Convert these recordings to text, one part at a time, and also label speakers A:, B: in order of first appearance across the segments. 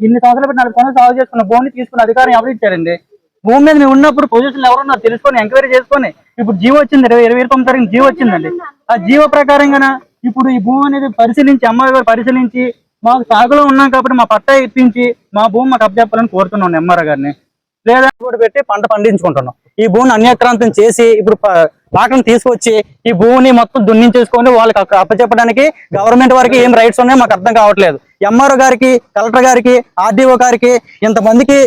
A: ఇన్ని సంవత్సరాలు పెట్టి 4 సంవత్సరాలు సాగు చేసుకున్న భూమిని తీసుకున్న అధికారం ఎవరు ఇచ్చారండి? భూమి మీద మేము ఉన్నప్పుడు పొజిషన్ ఎవరున్నారు తెలుసుకొని ఎంక్వైరీ చేసుకొని ఇప్పుడు జీవో వచ్చింది 29 తారీఖు జీవో వచ్చిందండి. ఆ జీవో ప్రకారంగా ఇప్పుడు ఈ భూమి అనేది పరిశీలించి ఎంఆర్ఓ గారు పరిశీలించి మాకు సాగులో ఉన్నాం కాబట్టి మా పట్టా ఇప్పించి మా భూమి మాకు అప్పచెప్పాలని కోరుతున్నాం ఎంఆర్ఓ గారిని. లేదా కూడా పెట్టి పంట పండించుకుంటున్నాం. ఈ భూమిని అన్యాక్రాంతం చేసి ఇప్పుడు లాక్ను తీసుకొచ్చి ఈ భూమిని మొత్తం దున్నించేసుకొని వాళ్ళకి అప్పచెప్పడానికి గవర్నమెంట్ వారికి ఏం రైట్స్ ఉన్నాయో మాకు అర్థం కావట్లేదు. ఎంఆర్ఓ గారికి, కలెక్టర్ గారికి, ఆర్డీఓ గారికి ఇంతమందికి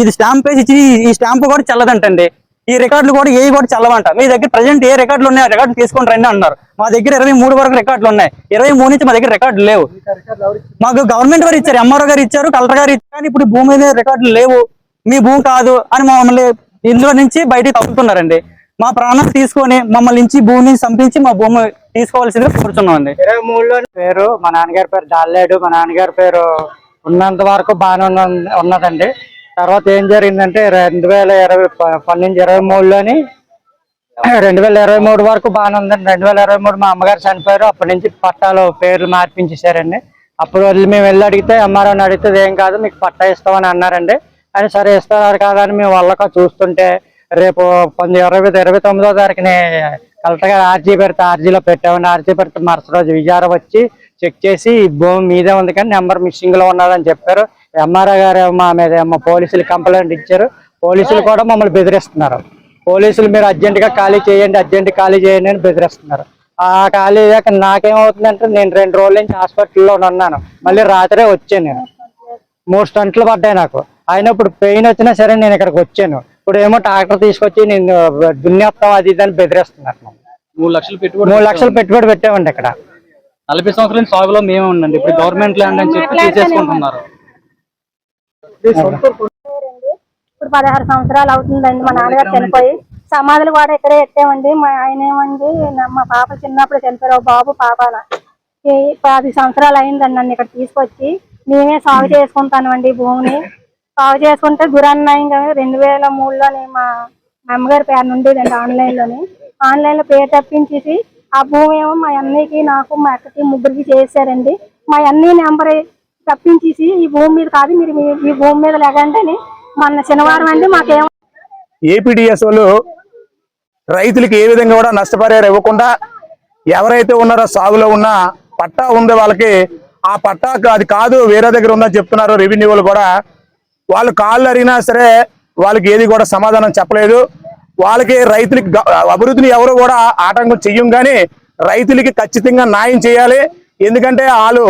A: ఇది స్టాంప్ వేసి ఇచ్చి ఈ స్టాంపు కూడా చల్లదంటండి. ఈ రికార్డులు కూడా ఏ కూడా చల్లవంట. మీ దగ్గర ప్రజెంట్ ఏ రికార్డులు ఉన్నాయి ఆ రికార్డులు తీసుకొని రండి అన్నారు. మా దగ్గర 23 వరకు రికార్డులు ఉన్నాయి. 23 నుంచి మా దగ్గర రికార్డులు లేవు. మాకు గవర్నమెంట్ వారు ఇచ్చారు, ఎంఆర్ఓ గారు ఇచ్చారు, కలెక్టర్ గారు ఇచ్చారు. కానీ ఇప్పుడు భూమి మీద రికార్డులు లేవు, మీ భూమి కాదు అని మమ్మల్ని ఇందులో నుంచి బయటికి తప్పుతున్నారండి. మా ప్రాణాలు తీసుకొని మమ్మల్ని నుంచి భూమిని చంపించి మా భూమి తీసుకోవాల్సిందిగా కోరుతున్నాం అండి.
B: 23లో పేరు మా నాన్నగారి పేరు దాల్లేడు. మా నాన్నగారి పేరు ఉన్నంత వరకు బాగానే ఉన్నదండి. తర్వాత ఏం జరిగిందంటే 2023లోని 2023 వరకు బాగానే ఉందండి. 2023 మా అమ్మగారు చనిపోయారు. అప్పటి నుంచి పట్టాలు పేర్లు మార్పించేశారండి. అప్పుడు మేము వెళ్ళి అడిగితే ఎంఆర్ఓని అడిగితే ఏం కాదు మీకు పట్టా ఇస్తామని అన్నారండి. అని సరే ఇస్తున్నారు కాదని మేము వాళ్ళక చూస్తుంటే రేపు 29వ తారీఖుని కలెక్టర్ గారు ఆర్జీ పెడితే ఆర్జీలో పెట్టామండి. ఆర్జీ పెడితే మరుసటి రోజు విజారం వచ్చి చెక్ చేసి భూమి మీదే ఉంది కానీ నెంబర్ మిస్సింగ్ లో ఉన్నదని చెప్పారు. ఎంఆర్ఓ గారు మా మీద పోలీసులు కంప్లైంట్ ఇచ్చారు. పోలీసులు కూడా మమ్మల్ని బెదిరిస్తున్నారు. పోలీసులు మీరు అర్జెంటుగా ఖాళీ చేయండి, అర్జెంట్ ఖాళీ చేయండి అని బెదిరిస్తున్నారు. ఆ ఖాళీ అయ్యాక నాకేమవుతుందంటే నేను 2 రోజుల నుంచి హాస్పిటల్లో ఉన్నాను. మళ్ళీ రాత్రే వచ్చాను. నేను 3 స్టంట్లు పడ్డాయి నాకు. అయినా ఇప్పుడు పెయిన్ వచ్చినా సరే నేను ఇక్కడికి వచ్చాను. ఇప్పుడు ఏమో ట్రాక్టర్ తీసుకొచ్చి నేను దున్నేస్తాం అది ఇది అని బెదిరిస్తున్నారు. 3 లక్షలు పెట్టుబడి పెట్టామండి. ఇక్కడ
A: 40 సంవత్సరాల సాగులో మేము ఉండండి. ఇప్పుడు గవర్నమెంట్ ల్యాండ్ అని చెప్పి తీసేసుకుంటున్నారు.
C: ఇప్పుడు 16 సంవత్సరాలు అవుతుందండి మా నాన్నగారు చనిపోయి. సమాధులు కూడా ఇక్కడే ఎట్టామండి. మా ఆయన ఏమండి మా పాప చిన్నప్పుడు చనిపోయారు, బాబు పాపన 10 సంవత్సరాలు అయిందండి నన్ను ఇక్కడ తీసుకొచ్చి. మేమే సాగు చేసుకుంటామండి భూమిని. సాగు చేసుకుంటే గురన్నాయంగా 2003లోని మా అమ్మగారి పేరు ఉండేదండి. ఆన్లైన్ లో పేరు తప్పించేసి ఆ భూమి ఏమో మా అన్నయ్యకి, నాకు, మా అక్కకి, ముగ్గురికి చేశారండి. మా అన్నయ్య నెంబర్ తప్పించేసి ఈ భూమి మీద కాదు మీరు ఈ భూమి మీద లేకండి అని మొన్న శనివారం అండి మాకేమో
D: ఏపీడీఎస్ వాళ్ళు రైతులకి ఏ విధంగా కూడా నష్టపరిహారం ఇవ్వకుండా ఎవరైతే ఉన్నారో సాగులో ఉన్న పట్టా ఉందో వాళ్ళకి ఆ పట్టా అది కాదు వేరే దగ్గర ఉందని చెప్తున్నారు. రెవెన్యూ వాళ్ళు కూడా వాళ్ళు కాళ్ళు అడిగినా సరే వాళ్ళకి ఏది కూడా సమాధానం చెప్పలేదు. వాళ్ళకి రైతులకి అభివృద్ధిని ఎవరు కూడా ఆటంకం చెయ్యం కానీ రైతులకి ఖచ్చితంగా న్యాయం చేయాలి. ఎందుకంటే వాళ్ళు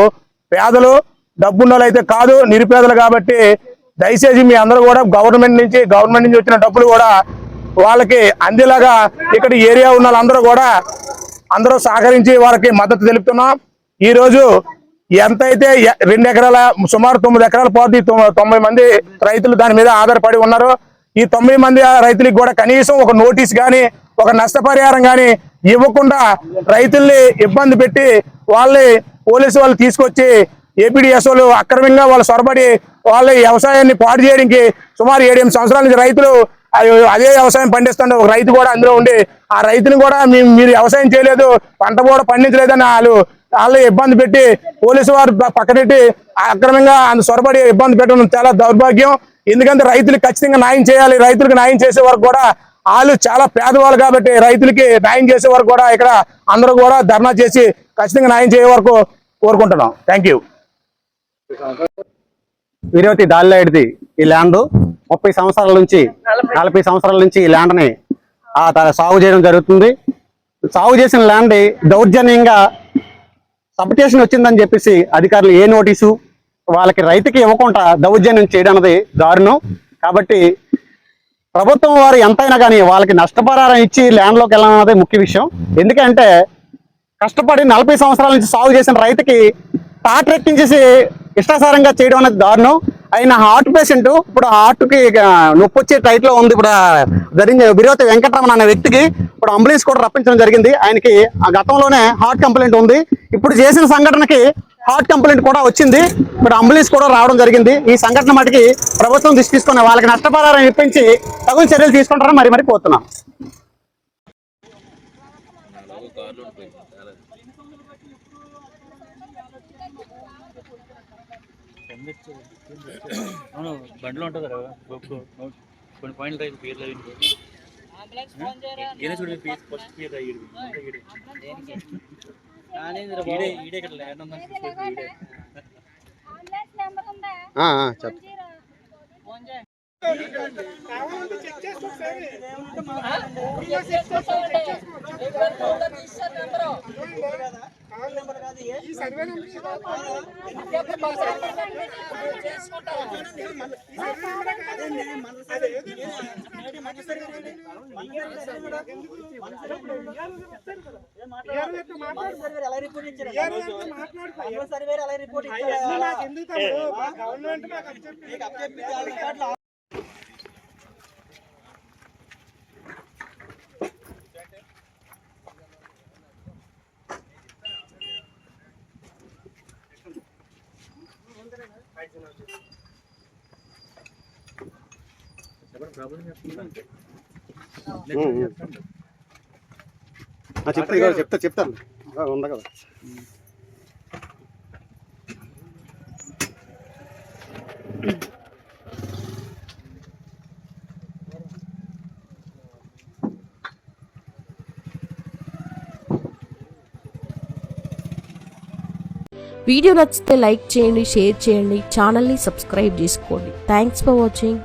D: పేదలు డబ్బున్న అయితే కాదు, నిరుపేదలు. కాబట్టి దయచేసి మీ అందరూ కూడా గవర్నమెంట్ నుంచి వచ్చిన డబ్బులు కూడా వాళ్ళకి అందేలాగా ఇక్కడ ఏరియా ఉన్న వాళ్ళందరూ కూడా అందరూ సహకరించి వాళ్ళకి మద్దతు తెలుపుతున్నాం. ఈ రోజు ఎంతైతే 2 ఎకరాల సుమారు 9 ఎకరాల పాటు 90 మంది రైతులు దాని మీద ఆధారపడి ఉన్నారు. ఈ 9 మంది రైతులకు కూడా కనీసం ఒక నోటీస్ కానీ ఒక నష్టపరిహారం కానీ ఇవ్వకుండా రైతుల్ని ఇబ్బంది పెట్టి వాళ్ళని పోలీసు వాళ్ళు తీసుకొచ్చి ఏపీడీఎస్ వాళ్ళు అక్రమంగా వాళ్ళు సొరబడి వాళ్ళ వ్యవసాయాన్ని పాడు చేయడానికి సుమారు 7-8 సంవత్సరాల నుంచి రైతులు అదే వ్యవసాయం పండిస్తుండే ఒక రైతు కూడా అందులో ఉండి ఆ రైతుని కూడా మీరు వ్యవసాయం చేయలేదు, పంట కూడా పండించలేదని వాళ్ళు ఇబ్బంది పెట్టి పోలీసు వారు పక్కనెట్టి అక్రమంగా సొరబడి ఇబ్బంది పెట్టడం చాలా దౌర్భాగ్యం. ఎందుకంటే రైతులకు ఖచ్చితంగా న్యాయం చేయాలి. రైతులకు న్యాయం చేసే వరకు కూడా వాళ్ళు చాలా పేదవాళ్ళు కాబట్టి రైతులకి న్యాయం చేసే వరకు కూడా ఇక్కడ అందరూ కూడా ధర్నా చేసి ఖచ్చితంగా న్యాయం చేసే వరకు కోరుకుంటున్నాం. Thank you.
E: వీరవతి దాల్లేడిది ఈ ల్యాండ్ 40 సంవత్సరాల నుంచి 40 సంవత్సరాల నుంచి ఈ ల్యాండ్ని సాగు చేయడం జరుగుతుంది. సాగు చేసిన ల్యాండ్ దౌర్జన్యంగా సబ్స్టేషన్ వచ్చిందని చెప్పేసి అధికారులు ఏ నోటీసు వాళ్ళకి రైతుకి ఇవ్వకుండా దౌర్జన్యం చేయడం అనేది దారుణం. కాబట్టి ప్రభుత్వం వారు ఎంతైనా కానీ వాళ్ళకి నష్టపరిహారం ఇచ్చి ల్యాండ్లోకి వెళ్ళడం అనేది ముఖ్య విషయం. ఎందుకంటే కష్టపడి 40 సంవత్సరాల నుంచి సాగు చేసిన రైతుకి టాటర్ ఎక్కించేసి ఇష్టాసారంగా చేయడం అనేది దారుణం. ఆయన హార్ట్ పేషెంట్, ఇప్పుడు హార్ట్కి నొప్పి వచ్చే టైట్లో ఉంది. ఇప్పుడు జరిగిన వీరవతి వెంకటరమణ అనే వ్యక్తికి ఇప్పుడు అంబులెన్స్ కూడా రప్పించడం జరిగింది. ఆయనకి ఆ గతంలోనే హార్ట్ కంప్లైంట్ ఉంది. ఇప్పుడు చేసిన సంఘటనకి హార్ట్ కంప్లైంట్ కూడా వచ్చింది. ఇప్పుడు అంబులెన్స్ కూడా రావడం జరిగింది. ఈ సంఘటన మటుకి ప్రభుత్వం దృష్టి తీసుకుని వాళ్ళకి నష్టపరిహారం ఇప్పించి తగిన చర్యలు తీసుకుంటారని మరి కోరుతున్నాం.
A: అవును బండిలో ఉంటుంది కదా కొన్ని పాయింట్లు రైతు పేర్లు ఈయన చూడండి ఫస్ట్ పేరు ఈడే ఇక్కడ ల్యాండ్ ఉందని
E: చెప్పు. చెప్తాను ఉందా కదా.
F: వీడియో నచ్చితే లైక్ చేయండి, షేర్ చేయండి, ఛానల్ని సబ్స్క్రైబ్ చేసుకోండి. Thanks for watching.